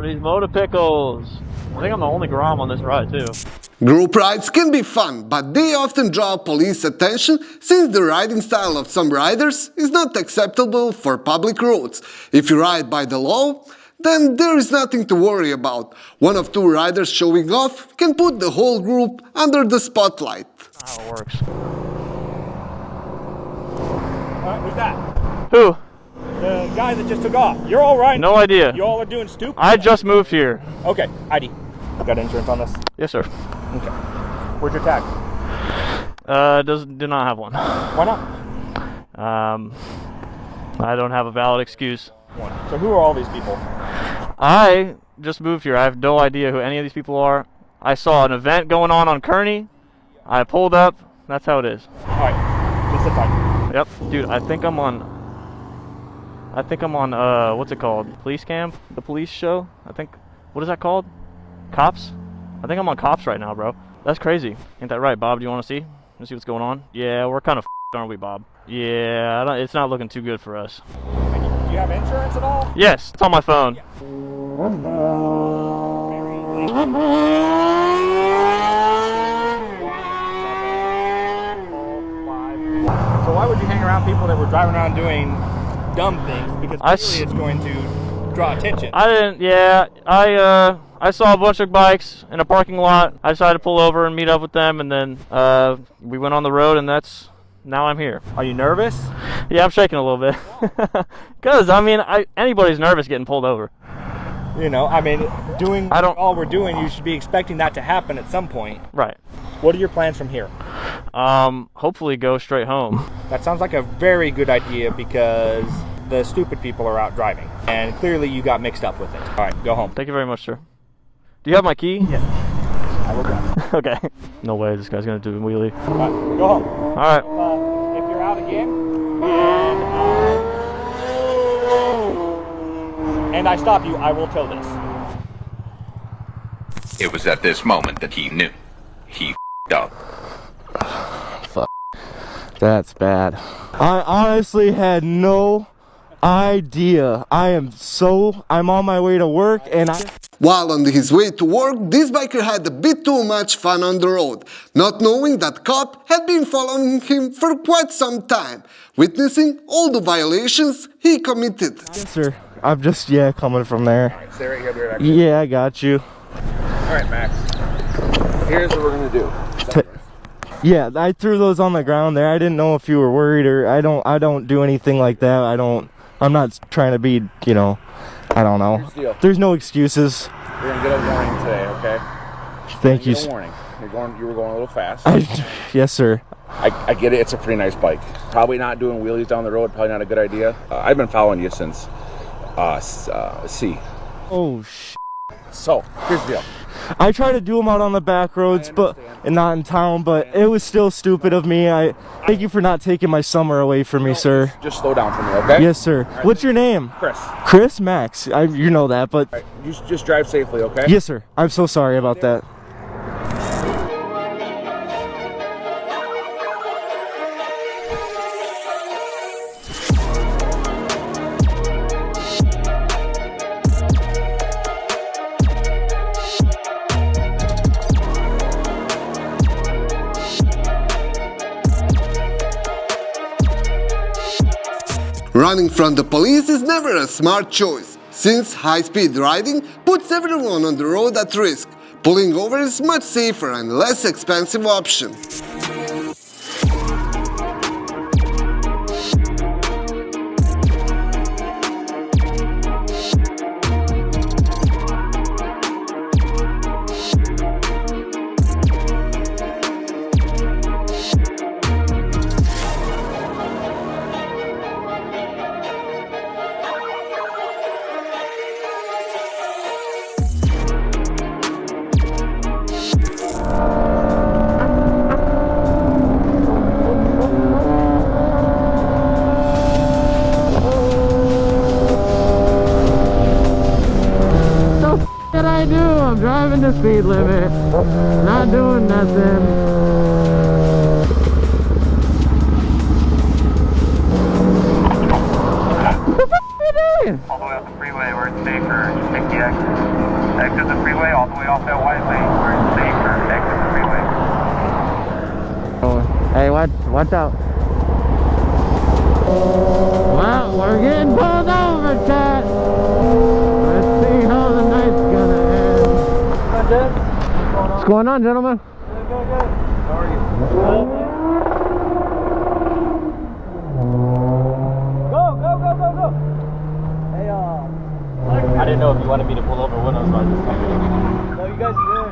these motor pickles. I think I'm the only Grom on this ride too. Group rides can be fun, but they often draw police attention since the riding style of some riders is not acceptable for public roads. If you ride by the law, then there is nothing to worry about. One of two riders showing off can put the whole group under the spotlight. That's how it works. Alright, who's that? Who? The guy that just took off. You're all right? No idea. You all are doing stupid? I just moved here. Okay, ID. Got insurance on this? Yes, sir. Okay. Where's your tag? Do not have one. Why not? I don't have a valid excuse. So who are all these people? I just moved here. I have no idea who any of these people are. I saw an event going on Kearney. I pulled up. That's how it is. Alright, just sit tight. Yep, dude. I think I'm on. What's it called? Police cam? The police show? I think. What is that called? Cops? I think I'm on Cops right now, bro. That's crazy. Ain't that right, Bob? Do you want to see? Let's see what's going on. Yeah, we're kind of aren't we, Bob? Yeah, it's not looking too good for us. Do you have insurance at all? Yes, it's on my phone. Yeah. So why would you hang around people that were driving around doing dumb things? Because clearly it's going to draw attention. I didn't. Yeah, I saw a bunch of bikes in a parking lot. I decided to pull over and meet up with them, and then we went on the road, and now I'm here. Are you nervous? Yeah, I'm shaking a little bit. Because, I mean, anybody's nervous getting pulled over. You know, I mean, all we're doing, you should be expecting that to happen at some point. Right. What are your plans from here? Hopefully go straight home. That sounds like a very good idea because the stupid people are out driving. And clearly you got mixed up with it. All right, go home. Thank you very much, sir. Do you have my key? Yes. I will go. Okay. No way this guy's going to do a wheelie. Go home. All right. If you're out again, and I stop you, I will tow this. It was at this moment that he knew. He f***ed up. Fuck. That's bad. I honestly had no idea. I'm on my way to work and While on his way to work, this biker had a bit too much fun on the road, not knowing that cop had been following him for quite some time, witnessing all the violations he committed. Yes, sir. I'm just, coming from there. All right, stay right here. I'll be right back. Yeah, I got you. All right, Max. Here's what we're going to do. Yeah, I threw those on the ground there. I didn't know if you were worried or I don't do anything like that. I'm not trying to be, I don't know. There's no excuses. You're gonna get a warning today, okay? Thank you. Get a warning. You were going a little fast. Yes, sir. I get it. It's a pretty nice bike. Probably not doing wheelies down the road. Probably not a good idea. I've been following you since C. Oh shit. So here's the deal. I try to do them out on the back roads, and not in town. But it was still stupid of me. I thank you for not taking my summer away from me, sir. Just slow down for me, okay? Yes, sir. Right. What's your name? Chris. Chris Max. You know that, but Right. You just drive safely, okay? yes, sir. I'm so sorry about that. Running from the police is never a smart choice, since high-speed riding puts everyone on the road at risk. Pulling over is much safer and less expensive option. I'm driving the speed limit, not doing nothing. What the f*** are you doing? All the way up the freeway where it's safer, just take the exit. Exit the freeway all the way off that white lane. We're safe for exit the freeway. Oh, hey, watch out. Well, we're getting pulled over, chat. Let's see how the night's gonna end. What's going on, gentlemen? Good. How are you? Go! Hey, I didn't know if you wanted me to pull over with us. No, you guys are good.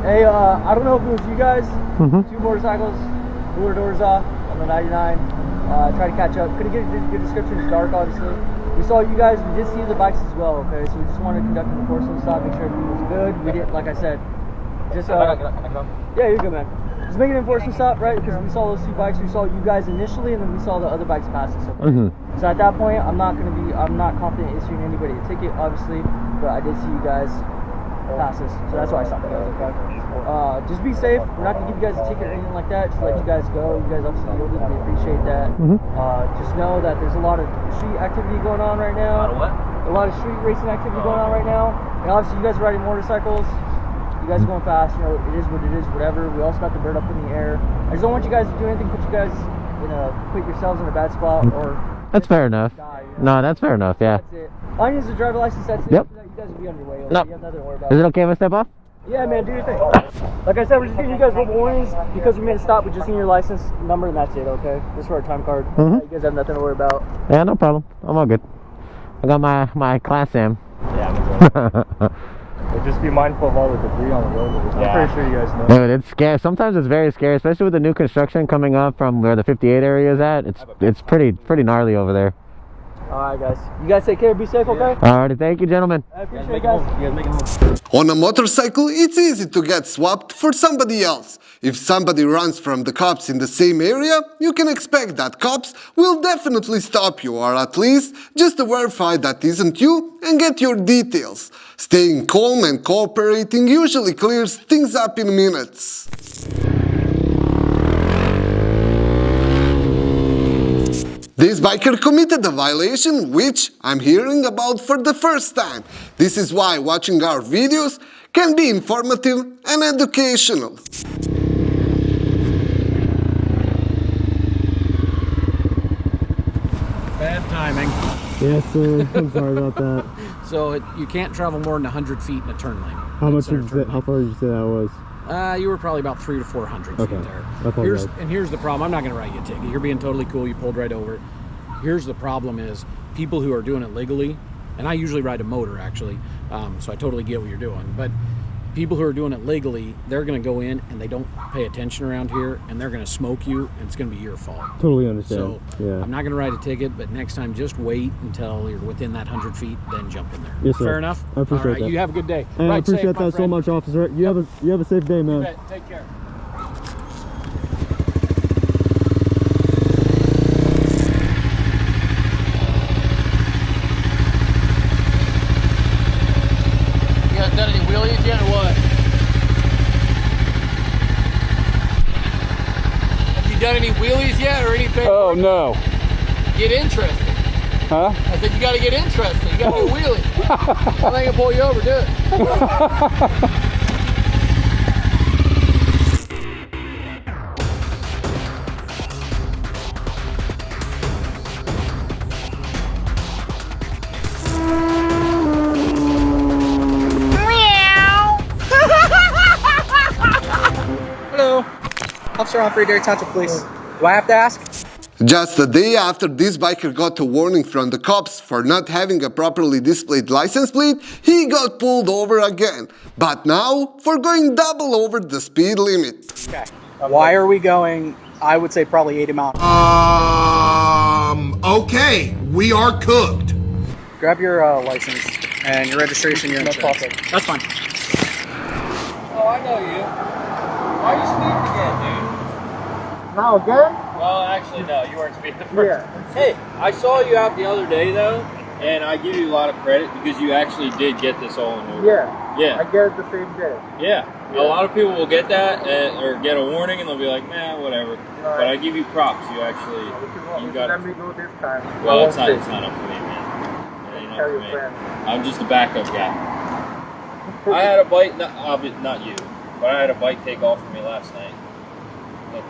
Hey, I don't know if it was you guys. Two motorcycles, blew our doors off on the 99. Try to catch up. Couldn't get a good description. It's dark, obviously. We saw you guys. We did see the bikes as well. Okay, so we just wanted to conduct an enforcement stop, make sure everything was good. We didn't, like I said, just Can I come? That's fair enough. Die, No, that's fair enough. Yeah. That's it. All you need is a driver license. That's it. Yep. You guys will be on your way. No. You have nothing to worry about. Is it okay if I step off? Yeah, man, do your thing. Like I said, we're just giving you guys verbal warnings because we made a stop. We just need your license number and that's it, okay? Just for our time card. You guys have nothing to worry about. Yeah, no problem. I'm all good. I got my class Sam. Yeah, just be mindful of all the debris on the road. I'm pretty sure you guys know. Dude, it's scary. Sometimes it's very scary, especially with the new construction coming up from where the 58 area is at. It's pretty gnarly over there. Alright, guys. You guys take care. Be safe, okay? Alrighty, thank you, gentlemen. I appreciate it, guys. You guys make it home. On a motorcycle, it's easy to get swapped for somebody else. If somebody runs from the cops in the same area, you can expect that cops will definitely stop you, or at least just to verify that isn't you and get your details. Staying calm and cooperating usually clears things up in minutes. This biker committed a violation which I'm hearing about for the first time. This is why watching our videos can be informative and educational. Bad timing. Yes, sir. I'm sorry about that. So you can't travel more than 100 feet in a turn lane. How far did you say that was? You were probably about 300 to 400 feet there. Here's the problem. I'm not going to write you a ticket. You're being totally cool. You pulled right over. Here's the problem is people who are doing it legally, and I usually ride a motor actually, so I totally get what you're doing, but people who are doing it legally, they're going to go in and they don't pay attention around here and they're going to smoke you and it's going to be your fault. Totally understand. So yeah. I'm not going to write a ticket, but next time just wait until you're within that 100 feet, then jump in there. Yes, sir. Fair enough? I appreciate All right, that. you have a good day. Hey, I Ride safe, appreciate my that so friend. much, officer. You have a safe day, man. You bet. Take care. You guys done any wheelies yet or what? Have you done any wheelies yet or anything? Oh, no. Get interested. Huh? I said you gotta get interested. You gotta do a wheelie. I think I'll pull you over, do it. Hello. Officer Humphrey, Derry Township Police. Do I have to ask? Just a day after this biker got a warning from the cops for not having a properly displayed license plate, he got pulled over again. But now for going double over the speed limit. Okay. Why are we going, I would say probably 80 miles? Okay. We are cooked. Grab your license and your registration, your insurance. That's fine. Oh, I know you. Why are you speeding again, dude? Now again? Well, actually, no. You weren't speeding the first. Yeah. Hey, I saw you out the other day, though, and I give you a lot of credit because you actually did get this all in order. Yeah. Yeah. I get it the same day. Yeah. A lot of people will get that or get a warning and they'll be like, nah, whatever. But I give you props. You actually, you got Let me go this time. Well, it's not up to me, man. It ain't up to me. I'm just a backup guy. I had a bike, not you, but I had a bike take off from me last night. It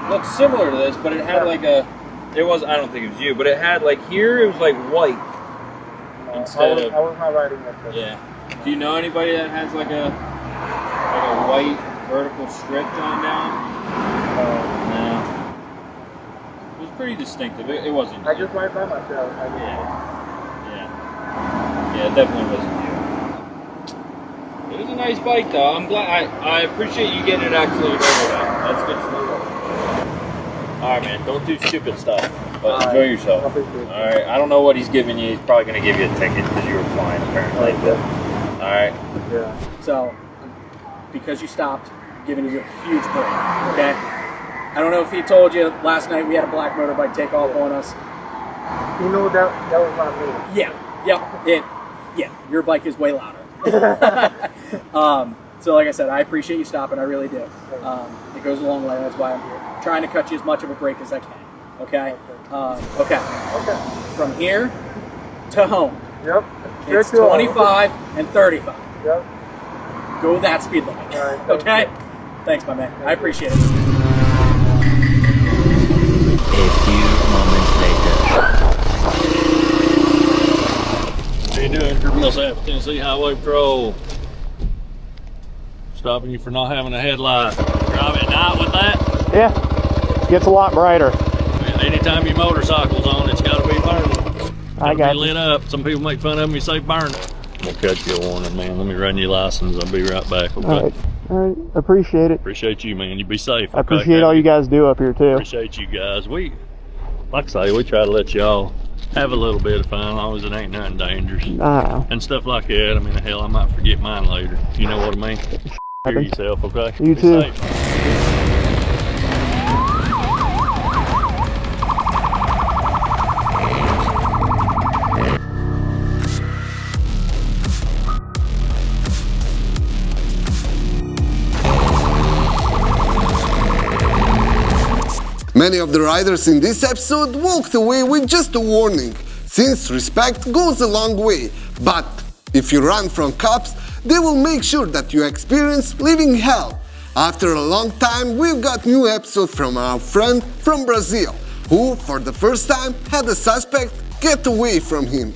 looked similar to this, but it had like a, I don't think it was you, but it had like here, it was like white instead of. I was not riding that. Yeah. Do you know anybody that has like a white vertical strip going down? No. It was pretty distinctive. It wasn't. I just ride by myself. Yeah, it definitely wasn't you. It was a nice bike though. I'm glad. I appreciate you getting it actually over there. That's good stuff. Alright man, don't do stupid stuff. But enjoy yourself. Alright, I don't know what he's giving you. He's probably going to give you a ticket because you were flying apparently. Alright. Yeah. So, because you stopped, I'm giving you a huge break, okay? I don't know if he told you last night we had a black motorbike take off on us. You know that was not me. Yeah, your bike is way louder. So like I said, I appreciate you stopping, I really do. It goes a long way, that's why I'm here. Trying to cut you as much of a break as I can, okay? Okay. From here to home. Yep. It's 25 and 35. Yep. Go that speed limit. All right, okay? Thanks, my man. I appreciate it. A few moments later. How you doing, Criminal South Tennessee Highway Patrol? Stopping you for not having a headlight. Drive at night with that? Yeah. Gets a lot brighter. Anytime your motorcycle's on, it's got to be burning. I got be lit up. Some people make fun of me, say burn it. We'll catch you a warning, man. Let me run your license. I'll be right back. Okay? All right. Appreciate it. Appreciate you, man. You be safe. I appreciate all you guys do up here too. Appreciate you guys. We, like I say, we try to let y'all have a little bit of fun, as long as it ain't nothing dangerous. And stuff like that. I mean, hell, I might forget mine later. You know what I mean? Hear yourself, okay? You be too. Safe. Many of the riders in this episode walked away with just a warning, since respect goes a long way, but if you run from cops, they will make sure that you experience living hell. After a long time, we've got new episode from our friend from Brazil, who for the first time had a suspect get away from him.